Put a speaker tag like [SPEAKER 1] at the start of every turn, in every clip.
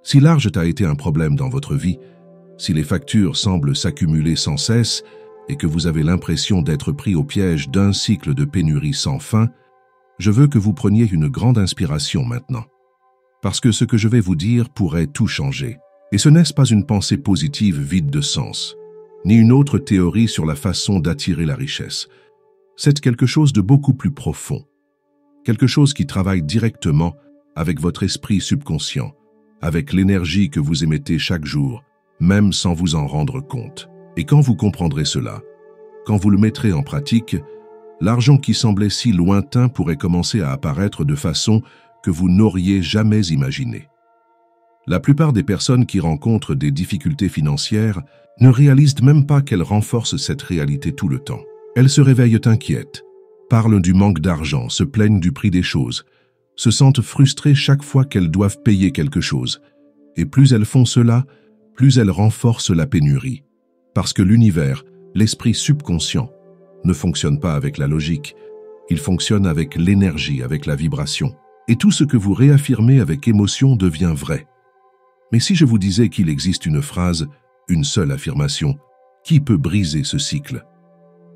[SPEAKER 1] Si l'argent a été un problème dans votre vie, si les factures semblent s'accumuler sans cesse et que vous avez l'impression d'être pris au piège d'un cycle de pénurie sans fin, je veux que vous preniez une grande inspiration maintenant. Parce que ce que je vais vous dire pourrait tout changer. Et ce n'est pas une pensée positive vide de sens, ni une autre théorie sur la façon d'attirer la richesse. C'est quelque chose de beaucoup plus profond. Quelque chose qui travaille directement avec votre esprit subconscient, avec l'énergie que vous émettez chaque jour, même sans vous en rendre compte. Et quand vous comprendrez cela, quand vous le mettrez en pratique, l'argent qui semblait si lointain pourrait commencer à apparaître de façon que vous n'auriez jamais imaginée. La plupart des personnes qui rencontrent des difficultés financières ne réalisent même pas qu'elles renforcent cette réalité tout le temps. Elles se réveillent inquiètes, parlent du manque d'argent, se plaignent du prix des choses, se sentent frustrées chaque fois qu'elles doivent payer quelque chose. Et plus elles font cela, plus elles renforcent la pénurie. Parce que l'univers, l'esprit subconscient, ne fonctionne pas avec la logique. Il fonctionne avec l'énergie, avec la vibration. Et tout ce que vous réaffirmez avec émotion devient vrai. Mais si je vous disais qu'il existe une phrase, une seule affirmation, qui peut briser ce cycle?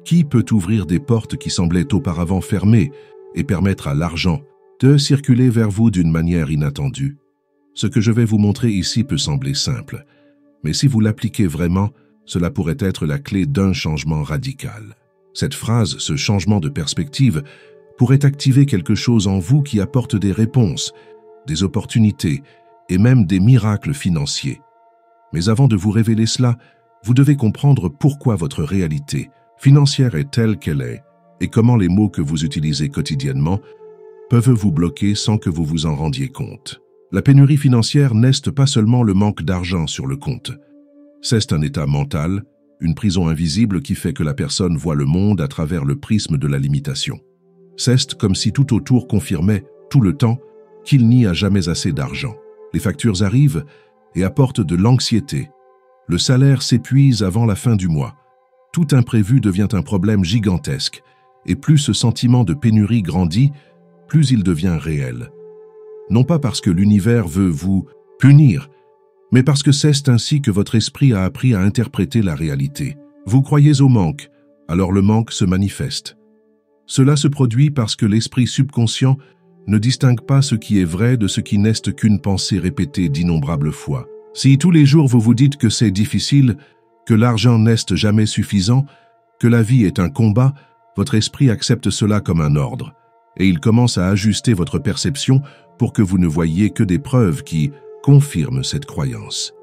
[SPEAKER 1] Qui peut ouvrir des portes qui semblaient auparavant fermées et permettre à l'argent de circuler vers vous d'une manière inattendue? Ce que je vais vous montrer ici peut sembler simple, mais si vous l'appliquez vraiment, cela pourrait être la clé d'un changement radical. Cette phrase, ce changement de perspective, pourrait activer quelque chose en vous qui apporte des réponses, des opportunités et même des miracles financiers. Mais avant de vous révéler cela, vous devez comprendre pourquoi votre réalité financière est telle qu'elle est et comment les mots que vous utilisez quotidiennement peuvent vous bloquer sans que vous vous en rendiez compte. La pénurie financière n'est pas seulement le manque d'argent sur le compte. C'est un état mental, une prison invisible qui fait que la personne voit le monde à travers le prisme de la limitation. C'est comme si tout autour confirmait, tout le temps, qu'il n'y a jamais assez d'argent. Les factures arrivent et apportent de l'anxiété. Le salaire s'épuise avant la fin du mois. Tout imprévu devient un problème gigantesque. Et plus ce sentiment de pénurie grandit, plus il devient réel. Non pas parce que l'univers veut vous punir, mais parce que c'est ainsi que votre esprit a appris à interpréter la réalité. Vous croyez au manque, alors le manque se manifeste. Cela se produit parce que l'esprit subconscient ne distingue pas ce qui est vrai de ce qui n'est qu'une pensée répétée d'innombrables fois. Si tous les jours vous vous dites que c'est difficile, que l'argent n'est jamais suffisant, que la vie est un combat, votre esprit accepte cela comme un ordre, et il commence à ajuster votre perception pour que vous ne voyiez que des preuves qui confirment cette croyance.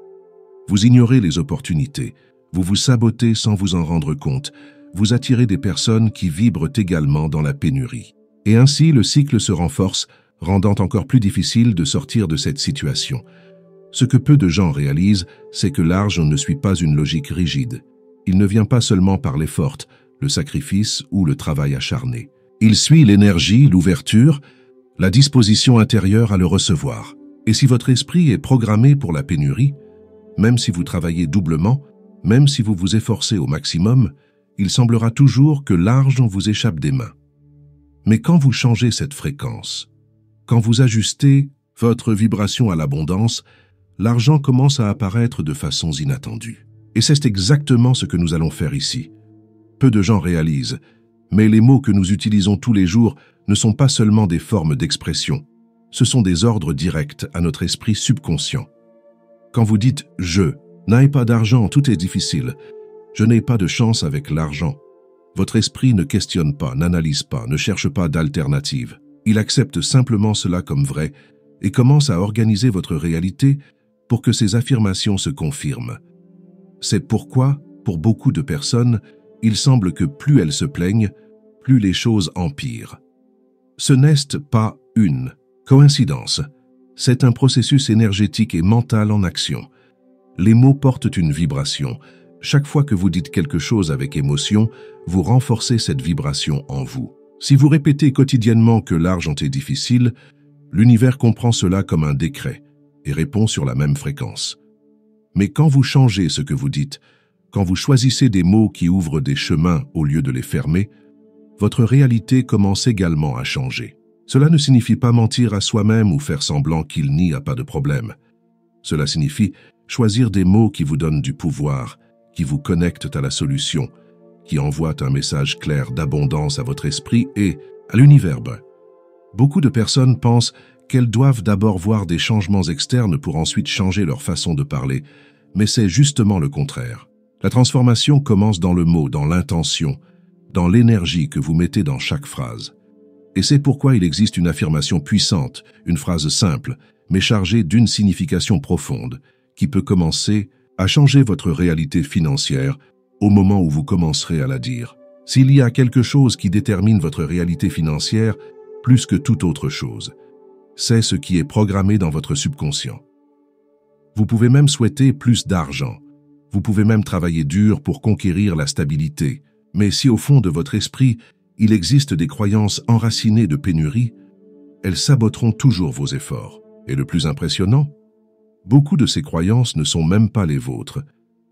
[SPEAKER 1] Vous ignorez les opportunités, vous vous sabotez sans vous en rendre compte, vous attirez des personnes qui vibrent également dans la pénurie. Et ainsi, le cycle se renforce, rendant encore plus difficile de sortir de cette situation. Ce que peu de gens réalisent, c'est que l'argent ne suit pas une logique rigide. Il ne vient pas seulement par l'effort, le sacrifice ou le travail acharné. Il suit l'énergie, l'ouverture, la disposition intérieure à le recevoir. Et si votre esprit est programmé pour la pénurie, même si vous travaillez doublement, même si vous vous efforcez au maximum, il semblera toujours que l'argent vous échappe des mains. Mais quand vous changez cette fréquence, quand vous ajustez votre vibration à l'abondance, l'argent commence à apparaître de façons inattendues. Et c'est exactement ce que nous allons faire ici. Peu de gens réalisent, mais les mots que nous utilisons tous les jours ne sont pas seulement des formes d'expression, ce sont des ordres directs à notre esprit subconscient. Quand vous dites « je n'ai pas d'argent, tout est difficile »,« je n'ai pas de chance avec l'argent », votre esprit ne questionne pas, n'analyse pas, ne cherche pas d'alternative. Il accepte simplement cela comme vrai et commence à organiser votre réalité pour que ces affirmations se confirment. C'est pourquoi, pour beaucoup de personnes, il semble que plus elles se plaignent, plus les choses empirent. Ce n'est pas une coïncidence, c'est un processus énergétique et mental en action. Les mots portent une vibration. Chaque fois que vous dites quelque chose avec émotion, vous renforcez cette vibration en vous. Si vous répétez quotidiennement que l'argent est difficile, l'univers comprend cela comme un décret et répond sur la même fréquence. Mais quand vous changez ce que vous dites, quand vous choisissez des mots qui ouvrent des chemins au lieu de les fermer, votre réalité commence également à changer. Cela ne signifie pas mentir à soi-même ou faire semblant qu'il n'y a pas de problème. Cela signifie choisir des mots qui vous donnent du pouvoir, qui vous connectent à la solution, qui envoient un message clair d'abondance à votre esprit et à l'univers. Beaucoup de personnes pensent qu'elles doivent d'abord voir des changements externes pour ensuite changer leur façon de parler, mais c'est justement le contraire. La transformation commence dans le mot, dans l'intention, dans l'énergie que vous mettez dans chaque phrase. Et c'est pourquoi il existe une affirmation puissante, une phrase simple, mais chargée d'une signification profonde, qui peut commencer à changer votre réalité financière au moment où vous commencerez à la dire. S'il y a quelque chose qui détermine votre réalité financière plus que toute autre chose, c'est ce qui est programmé dans votre subconscient. Vous pouvez même souhaiter plus d'argent. Vous pouvez même travailler dur pour conquérir la stabilité. Mais si au fond de votre esprit, il existe des croyances enracinées de pénurie, elles saboteront toujours vos efforts. Et le plus impressionnant, beaucoup de ces croyances ne sont même pas les vôtres.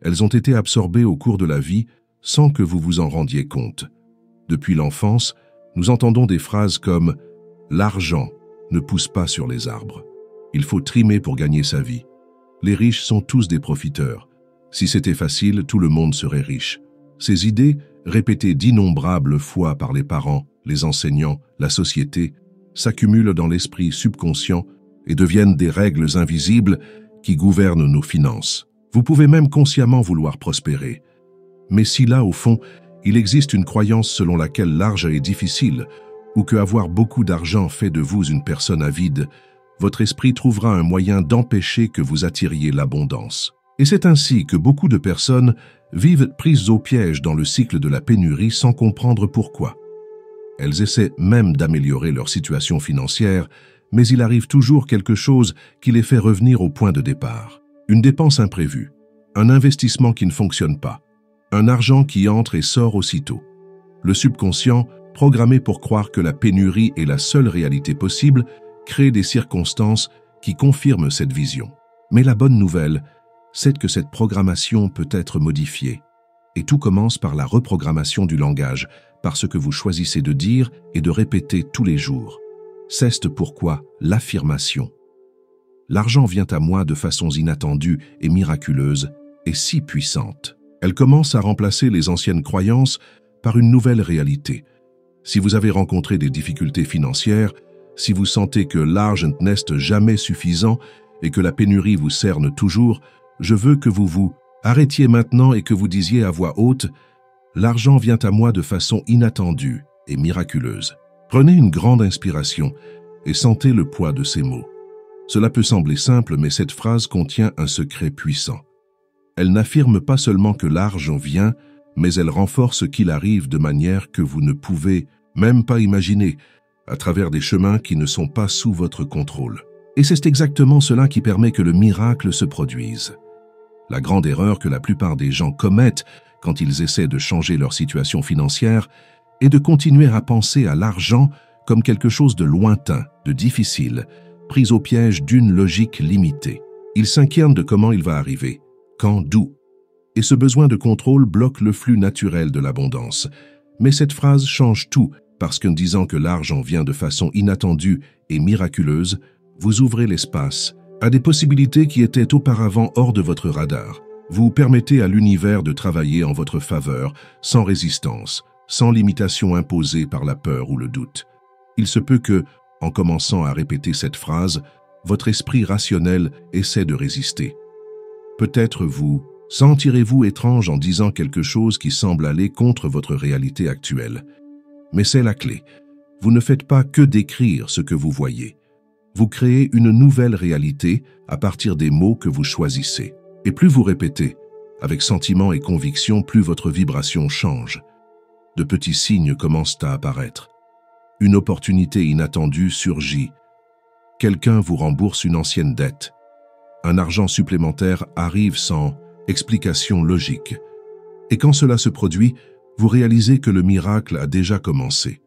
[SPEAKER 1] Elles ont été absorbées au cours de la vie sans que vous vous en rendiez compte. Depuis l'enfance, nous entendons des phrases comme « l'argent ne pousse pas sur les arbres. Il faut trimer pour gagner sa vie. Les riches sont tous des profiteurs. Si c'était facile, tout le monde serait riche. » Ces idées, répétées d'innombrables fois par les parents, les enseignants, la société, s'accumulent dans l'esprit subconscient et deviennent des règles invisibles qui gouvernent nos finances. Vous pouvez même consciemment vouloir prospérer. Mais si là, au fond, il existe une croyance selon laquelle l'argent est difficile, ou que avoir beaucoup d'argent fait de vous une personne avide, votre esprit trouvera un moyen d'empêcher que vous attiriez l'abondance. Et c'est ainsi que beaucoup de personnes vivent prises au piège dans le cycle de la pénurie sans comprendre pourquoi. Elles essaient même d'améliorer leur situation financière, mais il arrive toujours quelque chose qui les fait revenir au point de départ. Une dépense imprévue, un investissement qui ne fonctionne pas, un argent qui entre et sort aussitôt. Le subconscient, programmé pour croire que la pénurie est la seule réalité possible, crée des circonstances qui confirment cette vision. Mais la bonne nouvelle, c'est que cette programmation peut être modifiée. Et tout commence par la reprogrammation du langage, par ce que vous choisissez de dire et de répéter tous les jours. C'est pourquoi l'affirmation « L'argent vient à moi de façons inattendues et miraculeuses » est si puissante. Elle commence à remplacer les anciennes croyances par une nouvelle réalité. Si vous avez rencontré des difficultés financières, si vous sentez que l'argent n'est jamais suffisant et que la pénurie vous cerne toujours, je veux que vous vous arrêtiez maintenant et que vous disiez à voix haute « L'argent vient à moi de façon inattendue et miraculeuse ». Prenez une grande inspiration et sentez le poids de ces mots. Cela peut sembler simple, mais cette phrase contient un secret puissant. Elle n'affirme pas seulement que l'argent vient, mais elle renforce qu'il arrive de manière que vous ne pouvez même pas imaginer, à travers des chemins qui ne sont pas sous votre contrôle. Et c'est exactement cela qui permet que le miracle se produise. La grande erreur que la plupart des gens commettent quand ils essaient de changer leur situation financière est de continuer à penser à l'argent comme quelque chose de lointain, de difficile, pris au piège d'une logique limitée. Ils s'inquiètent de comment il va arriver, quand, d'où. Et ce besoin de contrôle bloque le flux naturel de l'abondance. Mais cette phrase change tout, parce qu'en disant que l'argent vient de façon inattendue et miraculeuse, vous ouvrez l'espace à des possibilités qui étaient auparavant hors de votre radar. Vous permettez à l'univers de travailler en votre faveur, sans résistance, sans limitation imposée par la peur ou le doute. Il se peut que, en commençant à répéter cette phrase, votre esprit rationnel essaie de résister. Peut-être vous sentirez-vous étrange en disant quelque chose qui semble aller contre votre réalité actuelle. Mais c'est la clé. Vous ne faites pas que décrire ce que vous voyez. Vous créez une nouvelle réalité à partir des mots que vous choisissez. Et plus vous répétez, avec sentiment et conviction, plus votre vibration change. De petits signes commencent à apparaître. Une opportunité inattendue surgit. Quelqu'un vous rembourse une ancienne dette. Un argent supplémentaire arrive sans explication logique. Et quand cela se produit, vous réalisez que le miracle a déjà commencé.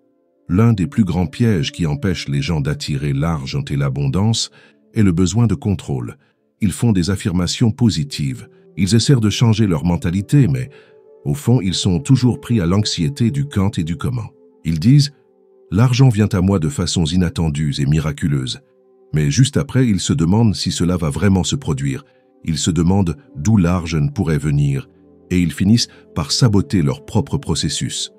[SPEAKER 1] L'un des plus grands pièges qui empêchent les gens d'attirer l'argent et l'abondance est le besoin de contrôle. Ils font des affirmations positives. Ils essaient de changer leur mentalité, mais au fond, ils sont toujours pris à l'anxiété du quand et du comment. Ils disent « L'argent vient à moi de façons inattendues et miraculeuses ». Mais juste après, ils se demandent si cela va vraiment se produire. Ils se demandent d'où l'argent pourrait venir, et ils finissent par saboter leur propre processus.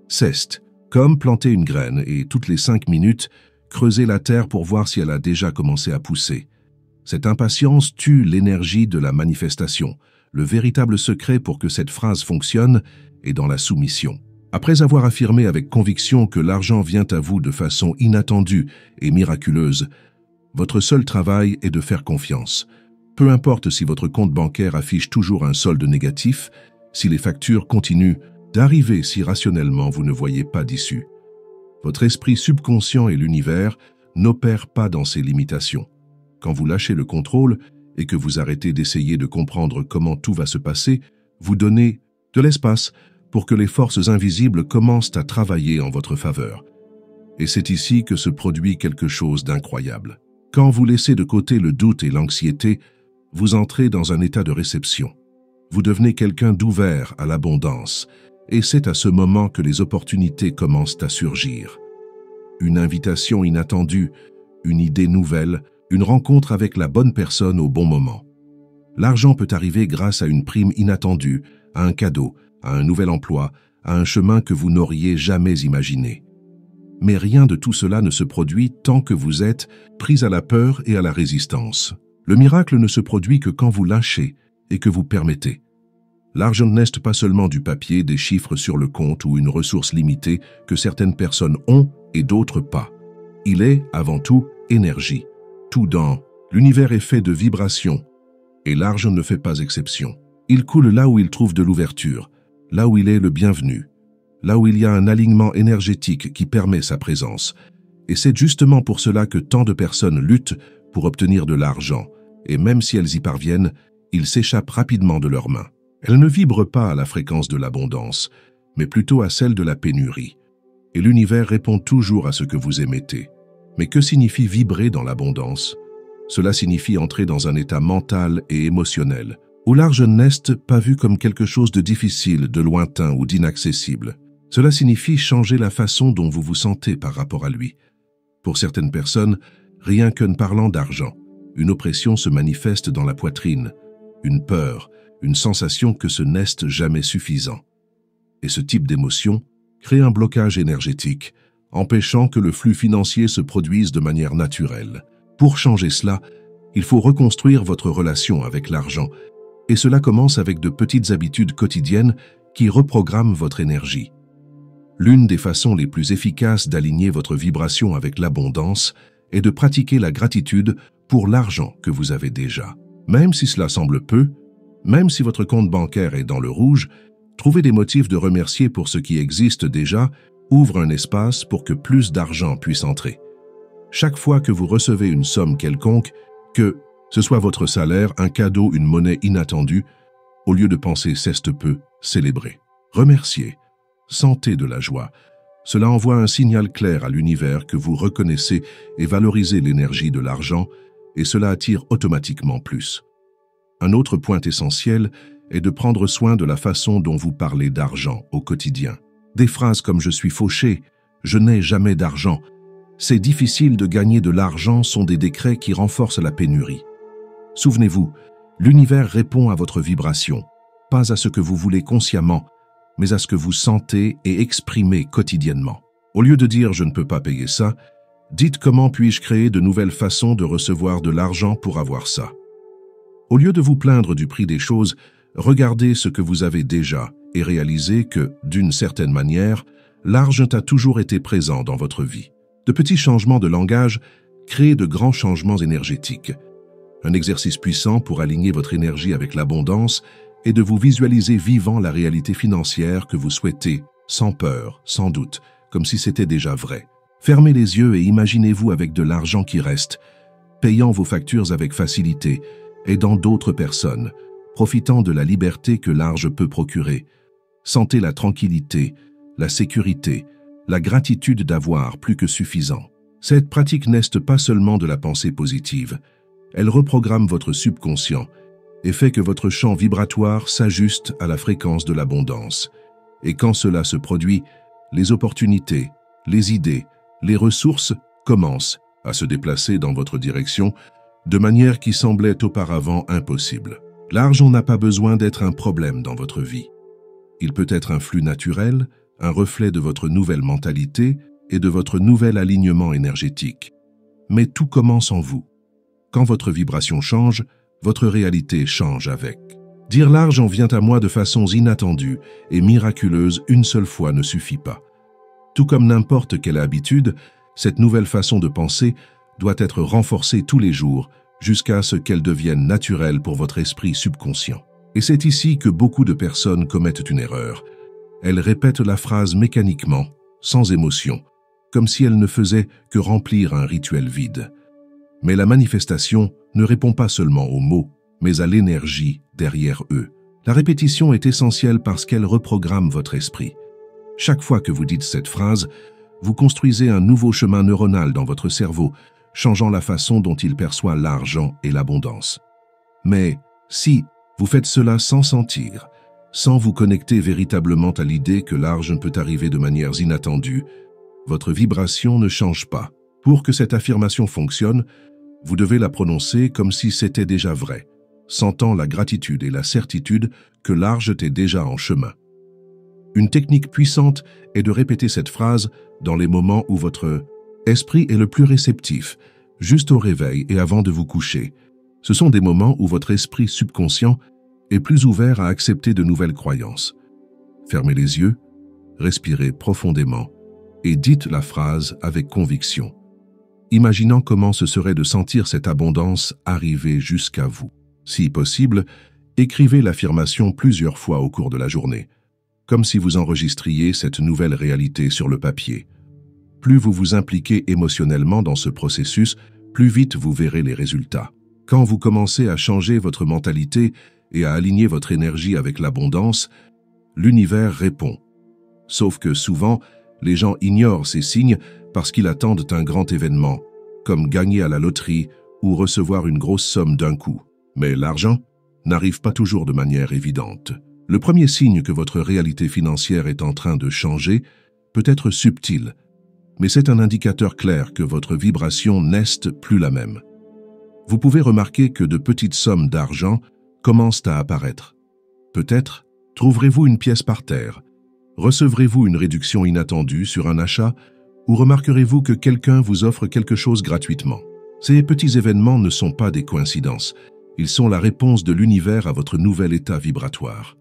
[SPEAKER 1] C'est comme planter une graine et toutes les 5 minutes, creuser la terre pour voir si elle a déjà commencé à pousser. Cette impatience tue l'énergie de la manifestation. Le véritable secret pour que cette phrase fonctionne est dans la soumission. Après avoir affirmé avec conviction que l'argent vient à vous de façon inattendue et miraculeuse, votre seul travail est de faire confiance. Peu importe si votre compte bancaire affiche toujours un solde négatif, si les factures continuent d'arriver si rationnellement vous ne voyez pas d'issue. Votre esprit subconscient et l'univers n'opèrent pas dans ces limitations. Quand vous lâchez le contrôle et que vous arrêtez d'essayer de comprendre comment tout va se passer, vous donnez de l'espace pour que les forces invisibles commencent à travailler en votre faveur. Et c'est ici que se produit quelque chose d'incroyable. Quand vous laissez de côté le doute et l'anxiété, vous entrez dans un état de réception. Vous devenez quelqu'un d'ouvert à l'abondance, et c'est à ce moment que les opportunités commencent à surgir. Une invitation inattendue, une idée nouvelle, une rencontre avec la bonne personne au bon moment. L'argent peut arriver grâce à une prime inattendue, à un cadeau, à un nouvel emploi, à un chemin que vous n'auriez jamais imaginé. Mais rien de tout cela ne se produit tant que vous êtes pris à la peur et à la résistance. Le miracle ne se produit que quand vous lâchez et que vous permettez. L'argent n'est pas seulement du papier, des chiffres sur le compte ou une ressource limitée que certaines personnes ont et d'autres pas. Il est, avant tout, énergie. Tout dans l'univers est fait de vibrations, et l'argent ne fait pas exception. Il coule là où il trouve de l'ouverture, là où il est le bienvenu, là où il y a un alignement énergétique qui permet sa présence. Et c'est justement pour cela que tant de personnes luttent pour obtenir de l'argent, et même si elles y parviennent, il s'échappe rapidement de leurs mains. Elles ne vibrent pas à la fréquence de l'abondance, mais plutôt à celle de la pénurie. Et l'univers répond toujours à ce que vous émettez. Mais que signifie vibrer dans l'abondance? Cela signifie entrer dans un état mental et émotionnel, où l'argent n'est pas vu comme quelque chose de difficile, de lointain ou d'inaccessible. Cela signifie changer la façon dont vous vous sentez par rapport à lui. Pour certaines personnes, rien qu'en parlant d'argent, une oppression se manifeste dans la poitrine, une peur, une sensation que ce n'est jamais suffisant. Et ce type d'émotion crée un blocage énergétique, empêchant que le flux financier se produise de manière naturelle. Pour changer cela, il faut reconstruire votre relation avec l'argent, et cela commence avec de petites habitudes quotidiennes qui reprogramment votre énergie. L'une des façons les plus efficaces d'aligner votre vibration avec l'abondance est de pratiquer la gratitude pour l'argent que vous avez déjà. Même si cela semble peu, même si votre compte bancaire est dans le rouge, trouver des motifs de remercier pour ce qui existe déjà ouvre un espace pour que plus d'argent puisse entrer. Chaque fois que vous recevez une somme quelconque, que ce soit votre salaire, un cadeau, une monnaie inattendue, au lieu de penser « c'est peu », célébrez. Remerciez. Sentez de la joie. Cela envoie un signal clair à l'univers que vous reconnaissez et valorisez l'énergie de l'argent, et cela attire automatiquement plus. Un autre point essentiel est de prendre soin de la façon dont vous parlez d'argent au quotidien. Des phrases comme « je suis fauché »,« je n'ai jamais d'argent », « c'est difficile de gagner de l'argent » sont des décrets qui renforcent la pénurie. Souvenez-vous, l'univers répond à votre vibration, pas à ce que vous voulez consciemment, mais à ce que vous sentez et exprimez quotidiennement. Au lieu de dire « je ne peux pas payer ça », dites « comment puis-je créer de nouvelles façons de recevoir de l'argent pour avoir ça ». Au lieu de vous plaindre du prix des choses, regardez ce que vous avez déjà et réalisez que, d'une certaine manière, l'argent a toujours été présent dans votre vie. De petits changements de langage créent de grands changements énergétiques. Un exercice puissant pour aligner votre énergie avec l'abondance est de vous visualiser vivant la réalité financière que vous souhaitez, sans peur, sans doute, comme si c'était déjà vrai. Fermez les yeux et imaginez-vous avec de l'argent qui reste, payant vos factures avec facilité, aidant d'autres personnes, profitant de la liberté que l'argent peut procurer. Sentez la tranquillité, la sécurité, la gratitude d'avoir plus que suffisant. Cette pratique n'est pas seulement de la pensée positive, elle reprogramme votre subconscient et fait que votre champ vibratoire s'ajuste à la fréquence de l'abondance. Et quand cela se produit, les opportunités, les idées, les ressources commencent à se déplacer dans votre direction de manière qui semblait auparavant impossible. L'argent n'a pas besoin d'être un problème dans votre vie. Il peut être un flux naturel, un reflet de votre nouvelle mentalité et de votre nouvel alignement énergétique. Mais tout commence en vous. Quand votre vibration change, votre réalité change avec. Dire l'argent vient à moi de façons inattendues et miraculeuses une seule fois ne suffit pas. Tout comme n'importe quelle habitude, cette nouvelle façon de penser doit être renforcée tous les jours jusqu'à ce qu'elle devienne naturelle pour votre esprit subconscient. Et c'est ici que beaucoup de personnes commettent une erreur. Elles répètent la phrase mécaniquement, sans émotion, comme si elle ne faisait que remplir un rituel vide. Mais la manifestation ne répond pas seulement aux mots, mais à l'énergie derrière eux. La répétition est essentielle parce qu'elle reprogramme votre esprit. Chaque fois que vous dites cette phrase, vous construisez un nouveau chemin neuronal dans votre cerveau, changeant la façon dont il perçoit l'argent et l'abondance. Mais si vous faites cela sans sentir, sans vous connecter véritablement à l'idée que l'argent peut arriver de manières inattendues, votre vibration ne change pas. Pour que cette affirmation fonctionne, vous devez la prononcer comme si c'était déjà vrai, sentant la gratitude et la certitude que l'argent est déjà en chemin. Une technique puissante est de répéter cette phrase dans les moments où votre esprit est le plus réceptif, juste au réveil et avant de vous coucher. Ce sont des moments où votre esprit subconscient est plus ouvert à accepter de nouvelles croyances. Fermez les yeux, respirez profondément et dites la phrase avec conviction, imaginant comment ce serait de sentir cette abondance arriver jusqu'à vous. Si possible, écrivez l'affirmation plusieurs fois au cours de la journée, comme si vous enregistriez cette nouvelle réalité sur le papier. Plus vous vous impliquez émotionnellement dans ce processus, plus vite vous verrez les résultats. Quand vous commencez à changer votre mentalité et à aligner votre énergie avec l'abondance, l'univers répond. Sauf que souvent, les gens ignorent ces signes parce qu'ils attendent un grand événement, comme gagner à la loterie ou recevoir une grosse somme d'un coup. Mais l'argent n'arrive pas toujours de manière évidente. Le premier signe que votre réalité financière est en train de changer peut être subtil, mais c'est un indicateur clair que votre vibration n'est plus la même. Vous pouvez remarquer que de petites sommes d'argent commencent à apparaître. Peut-être trouverez-vous une pièce par terre, recevrez-vous une réduction inattendue sur un achat ou remarquerez-vous que quelqu'un vous offre quelque chose gratuitement. Ces petits événements ne sont pas des coïncidences, ils sont la réponse de l'univers à votre nouvel état vibratoire.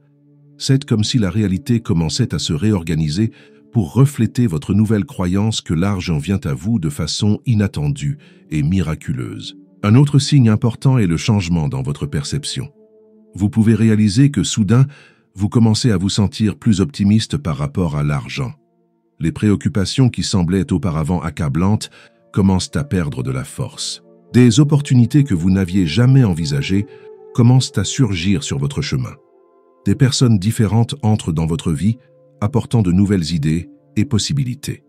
[SPEAKER 1] C'est comme si la réalité commençait à se réorganiser pour refléter votre nouvelle croyance que l'argent vient à vous de façon inattendue et miraculeuse. Un autre signe important est le changement dans votre perception. Vous pouvez réaliser que soudain, vous commencez à vous sentir plus optimiste par rapport à l'argent. Les préoccupations qui semblaient auparavant accablantes commencent à perdre de la force. Des opportunités que vous n'aviez jamais envisagées commencent à surgir sur votre chemin. Des personnes différentes entrent dans votre vie, apportant de nouvelles idées et possibilités.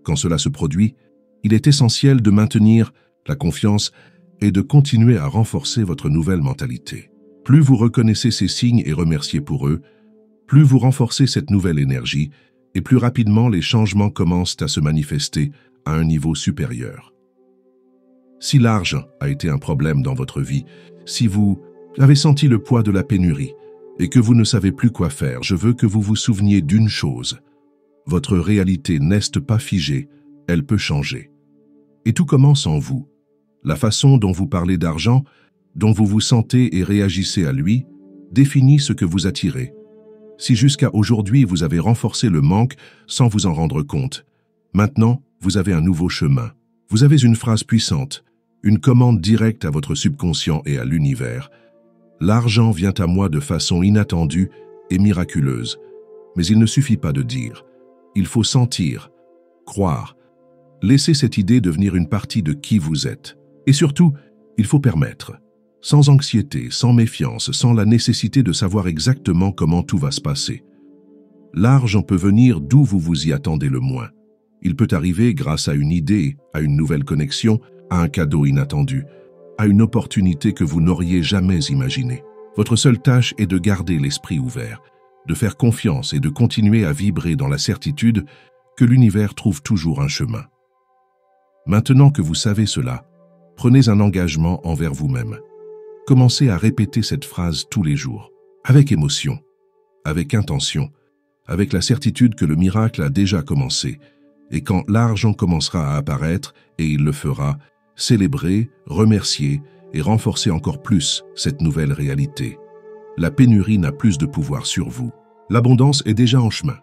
[SPEAKER 1] Quand cela se produit, il est essentiel de maintenir la confiance et de continuer à renforcer votre nouvelle mentalité. Plus vous reconnaissez ces signes et remerciez pour eux, plus vous renforcez cette nouvelle énergie et plus rapidement les changements commencent à se manifester à un niveau supérieur. Si l'argent a été un problème dans votre vie, si vous avez senti le poids de la pénurie et que vous ne savez plus quoi faire, je veux que vous vous souveniez d'une chose. Votre réalité n'est pas figée, elle peut changer. Et tout commence en vous. La façon dont vous parlez d'argent, dont vous vous sentez et réagissez à lui, définit ce que vous attirez. Si jusqu'à aujourd'hui vous avez renforcé le manque sans vous en rendre compte, maintenant vous avez un nouveau chemin. Vous avez une phrase puissante, une commande directe à votre subconscient et à l'univers. L'argent vient à moi de façon inattendue et miraculeuse. Mais il ne suffit pas de dire. Il faut sentir, croire. Laissez cette idée devenir une partie de qui vous êtes. Et surtout, il faut permettre. Sans anxiété, sans méfiance, sans la nécessité de savoir exactement comment tout va se passer. L'argent peut venir d'où vous vous y attendez le moins. Il peut arriver grâce à une idée, à une nouvelle connexion, à un cadeau inattendu, à une opportunité que vous n'auriez jamais imaginée. Votre seule tâche est de garder l'esprit ouvert, de faire confiance et de continuer à vibrer dans la certitude que l'univers trouve toujours un chemin. Maintenant que vous savez cela, prenez un engagement envers vous-même. Commencez à répéter cette phrase tous les jours, avec émotion, avec intention, avec la certitude que le miracle a déjà commencé, et quand l'argent commencera à apparaître, et il le fera, célébrez, remerciez et renforcez encore plus cette nouvelle réalité. La pénurie n'a plus de pouvoir sur vous. L'abondance est déjà en chemin.